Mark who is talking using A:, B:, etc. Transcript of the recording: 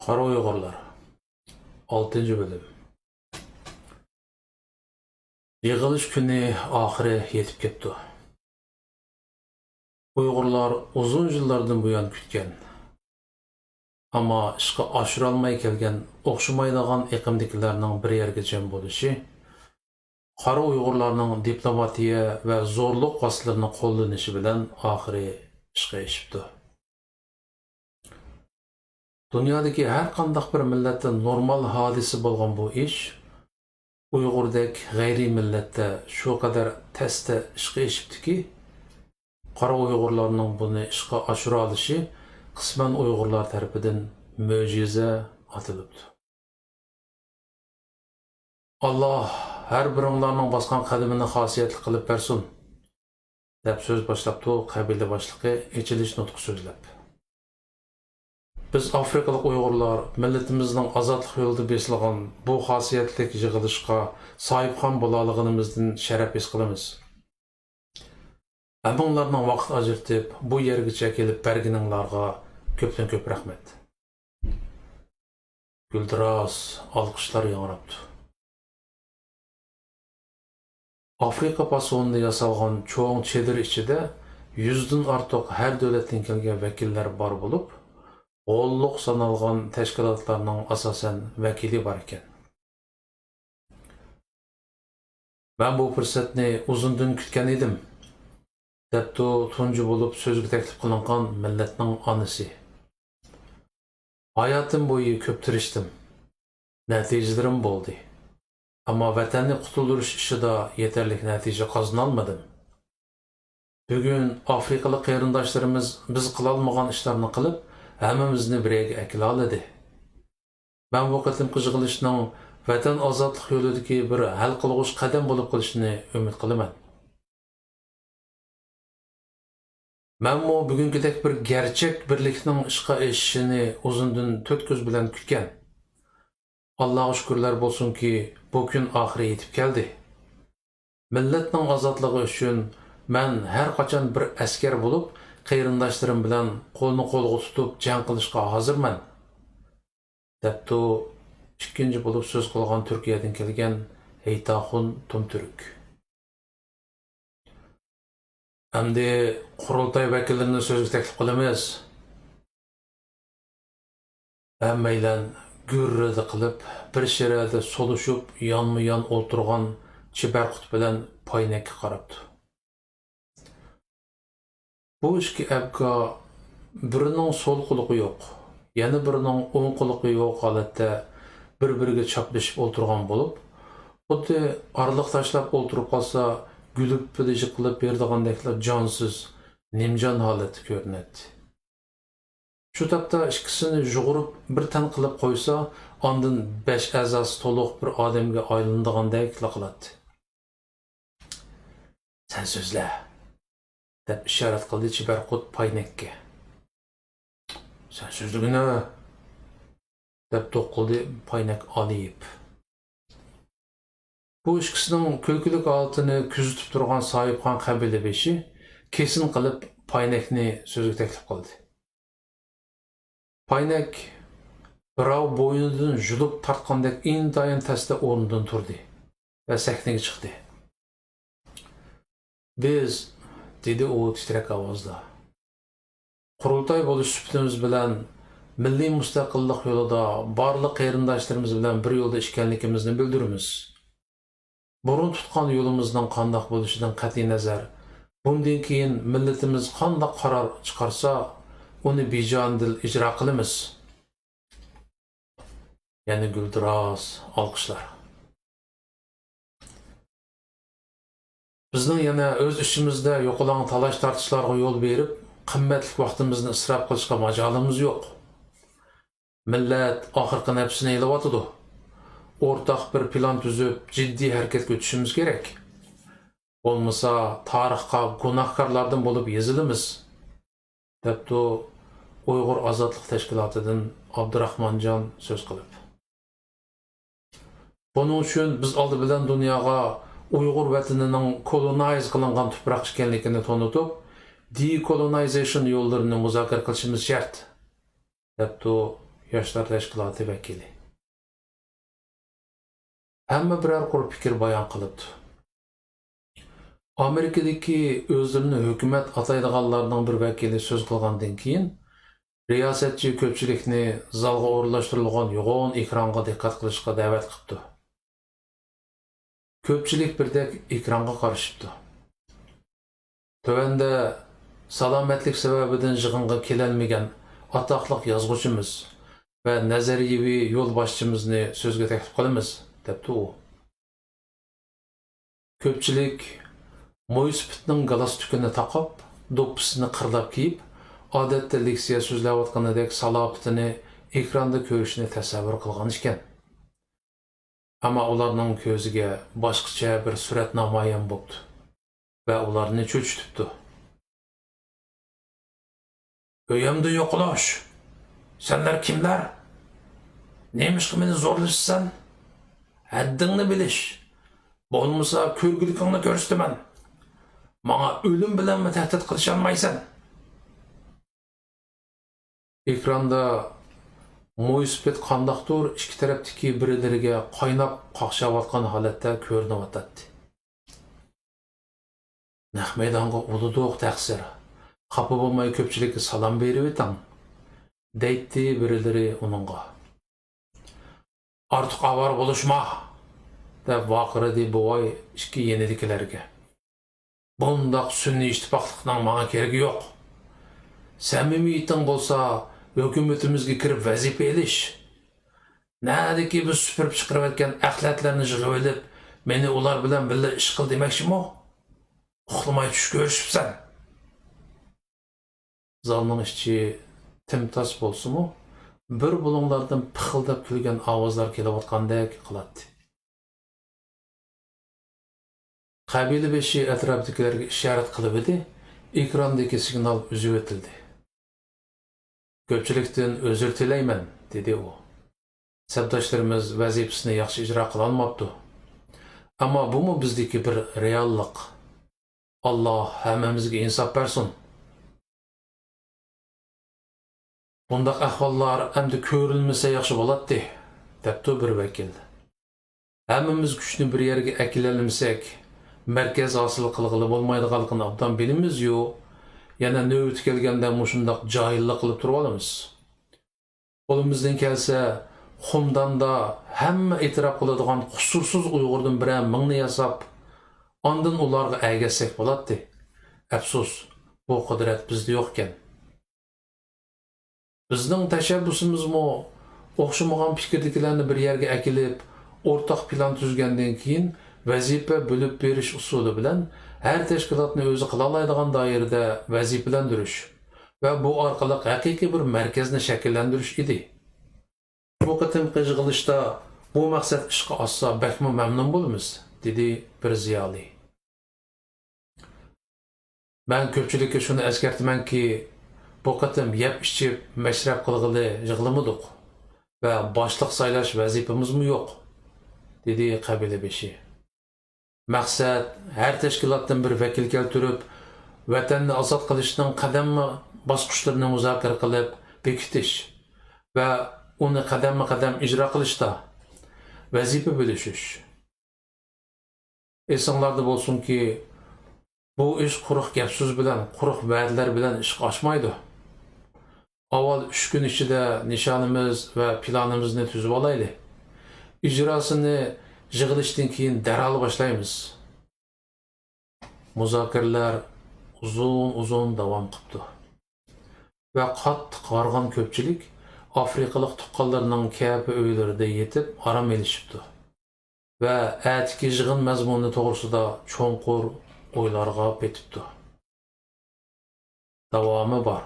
A: Qara Uyg'urlar 6 bölüm. Yig'ilish kuni oxiri yetib ketdi. Uyg'urlar uzun yillardan buyon kutgan, ammo ishga oshira olmay kelgan o'xshamaydigan iqimdagilarning bir yerga jam bo'lishi, Qara Uyg'urlarning diplomatiya va zo'rliq vositalarini qo'llanishi bilan oxiri ishga eshibdi. Dunyodagi har qanday bir millatda normal hodisa bo'lgan bu ish Uyg'urdek g'ayri millatda shu qadar tezda ishga eshibdiki, Qara Uyg'urlarning buni ishga oshira olishi qisman Uyg'urlar tarafidan mo'jiza atilibdi. Alloh har biringlarning bosgan qadamini xosiyatli qilib bersin, deb so'z boshlabdi qabila boshlig'i ichilish nutqi so'zlab. Biz Afrikalik Uyg'urlar millatimizning ozodlik yo'lida besilgan bu xosiyatli yig'ilishga sohibxon bo'laligimizdan sharaf his qilamiz. Abinglarning vaqt ajratib bu yergacha kelib berganinglarga ko'pdan ko'p rahmat. Guldiroz olqishlar yangrabdi. Afrika pasonida yasalgan cho'ng chedir ichida 100 dan ortiq har davlatdan kelgan vakillar bor bo'lib, qo'lliq sanalgan tashkilotlarning asosan vakili bor ekan. Men bu fursatni uzundan kutgan edim, debdi tunji bo'lib so'zga taklif qilingan millatning onasi. Hayotim bo'yi ko'p tirishdim. Natijalarim bo'ldi. Ammo vatanni qutuldirish ishida yetarli natija qozona olmadim. Bugun Afrikalik qarindoshlarimiz biz qila olmagan ishlarni qilib, hammamizni birga akila oladi. Men bu qatimqi yig'ilishning vatan ozodlik yo'lidagi bir hal qilg'uch qadam bo'lib qolishini umid qilaman. Men bugünkidek bir gerçek birlikning ishga eshishini uzundan 4 ko'z bilan kutgan. Allohga shukrlar bo'lsinki, bu kun oxiri yetib keldi. Millatning ozodligi uchun men har qachon bir askar bo'lib, qarindoshlarim bilan qo'lni qo'lga tutib jang qilishga hozirman, debdi ikkinchi bo'lib so'z qilgan Turkiyadan kelgan Heytaxun Tumturk. Endi qurultoy vakillarini so'zga taklif qilamiz. Hammaylar gurrida qilib bir sherada solishib yonma-yon o'tirgan Chibarqut bilan Poynakka qarabdi. Bu ikki abga birining so'l quloqi yo'q, yana birining o'ng quloqi yo'q holatda bir-biriga chaplashib o'tirgan bo'lib, xuddi orliq tashlab o'tirib qolsa, gulib pilishi qilib berdigandeklar jonsiz, nimjon holatda ko'rinadi. Shu tapda ikkisini yug'urib bir tan qilib qo'ysa, ondan 5 a'zosi to'liq bir odamga aylandigandek qiladi. Sen so'zla, deb ishorat qildi Chibarqut Poynakka. Sen so'zligini, deb to'qildi Poynak olib. Bu ikkisining kulkilik holatini kuzatib turgan sohibxon qabila beshi kesin qilib Poynakni so'zga taklif qildi. Poynak birov bo'ynidan julib tortgandek intayin tasda o'rnidan turdi va sahnaga chiqdi. Biz, dedi u titrak ovozda, qurultoy bo'lish suhbatimiz bilan milliy mustaqillik yo'lida barliq qarindoshlarimiz bilan bir yo'lda ekanligimizni bildiramiz. Burun tutgan yo'limizdan qandoq bo'lishidan qat'iy nazar, bundan keyin millatimiz qandoq qaror chiqarsa, uni bijondil ijro qilamiz. Yana guldiroz olqishlar. Bizning yana o'z ishimizda yo'qolgan talash tortishlarga yo'l berib, qimmatli vaqtimizni isrof qilishga majolimiz yo'q. Millat oxirgi nafsini elayotdi. O'rtaq bir plan tuzib, jiddiy harakatga o'tishimiz kerak. Bo'lmasa, tarixga gunohkorlardan bo'lib yozilamiz, debdi Uyg'ur ozodlik tashkilotidan Abdurahmonjon so'z qilib. Buning uchun biz oldi bilan dunyoga Uyg'ur vatanining kolonize qilingan tuproq ekanligini tanitib, decolonization yo'llarini muzokara qilishimiz shart, debdi Yoshlar tashkiloti vakili. Hamma biror quruq fikr bayon qilibdi. Amerikadagi o'zlarini hukumat ataydiganlarning bir vakili so'z qilgandan keyin riyosatchi ko'pchilikni zalga o'rinlashtirilgan yo'g'on ekronga diqqat qilishga da'vat qilibdi. Ko'pchilik birdek ekronga qarashibdi. Tövəndə salomatlik sababidan yig'inga kelolmagan atoqliq yozuvchimiz va nazariyaviy yo'lboshchimizni so'zga taklif qilamiz, debdi u. Ko'pchilik mo'ysipitning galastukini taqib, do'ppisini qirlab kiyib, odatda leksiya so'zlayotganidek salobitini ekranda ko'rishni tasavvur qilgan ekan. Ammo ularning ko'ziga boshqacha bir surat namoyon bo'ldi va ularni cho'chitibdi. Uyamda yo'qlash. Senlar kimlar? Neymiş meni zorlaşsan? Haddingni bilish. Bo'lmasa ko'rgulikingni ko'rsataman. Manga o'lim bilan tahdid qilisholmaysan. Ekranda mo'ysipet qandaqdir ikki tarafdagi birilariga qaynab qaqshayotgan holatda ko'rinyapti. Naq maydonga uluduq taqsir. Xafa bo'lmay ko'pchilikka salom berib o'tang, deydi birilari uningga. Artıq avar bo'lishma, deb vaqirdi bo'y ikki yeniliklarga. Bundaq sunniy ittifoqlikning menga keragi yo'q. Samimiyeting bo'lsa, hukumatimizga kirib vazifa elish. Nadiki biz supurib chiqarayotgan axlatlarni yig'ib olib, meni ular bilan birga ish qil demoqchimi? Uxlamay tush ko'rishibsan. Zalning ichi timtos bo'lsa-mu, bir bulunglardan pixildab kulgan ovozlar kelayotgandek qiladi. Qabila beshi atrofdagilarga ishorat qilib edi, ekrandagi signal uzib o'tildi. Ko'pchilikdan uzr tilayman, dedi u. Sabdoshlarimiz vazifasini yaxshi ijro qila olmabdi. Ammo bu bizdagi bir reallik. Alloh hammamizga insof bersin. Bundaq ahvollar endi ko'rilmasa yaxshi bo'ladi, debdi bir vakil. Hammamiz kuchni bir yerga akilolmasak, markaz hosil qilg'ili bo'lmaydiganligini obdan bilamiz-yu, yana navbat kelganda mushundaq johillik qilib turib olamiz. Qo'limizdan kelsa, Xumdanda hamma e'tirof qiladigan qusursiz Uyg'urdan biran mingni yasab, ondan ularga aygasak bo'ladi. Afsus, bu qudrat bizda yo'q ekan. Bizning tashabbusimizmi o'xshamagan fikrdagilarni bir yerga akilib, o'rtaq plan tuzgandan keyin vazifa bo'lib berish usuli bilan har tashkilotni o'zi qila oladigan doirada vazifalantirish va bu orqali haqiqiy bir markazni shakllantirish edi. Bu qatimqi yig'ilishda bu maqsad ishga oshsa bakmi mamnun bo'lamiz, dedi bir ziyoli. Men ko'pchilikka shuni eskartamanki, bu qatim yeb ichib mashrab qilg'ili yig'ilmadik va boshliq saylash vazifamizmi yo'q, dedi qabila beshi. Maqsad har tashkilotdan bir vakil keltirib, vatanni ozod qilishning qadamma bosqichlarini muzokara qilib bekitish va uni qadamma-qadam ijro qilishda vazifa bo'lishish. Esinglarda bo'lsinki, bu ish quruq gap so'z bilan, quruq va'dalar bilan ishga oshmaydi. Avval 3 kun ichida nishonimiz va planimizni tuzib olaylik. Ijrosini yig'ilishdan keyin darhol boshlaymiz. Muzokaralar uzun davom qildi. Va qattiq qarg'an ko'pchilik Afrikalik tuqqanlarning kabi uylarida yetib aram elishibdi. Va atki yig'in mazmuni to'g'risida cho'nqur o'ylarga petibdi. Davomi bor.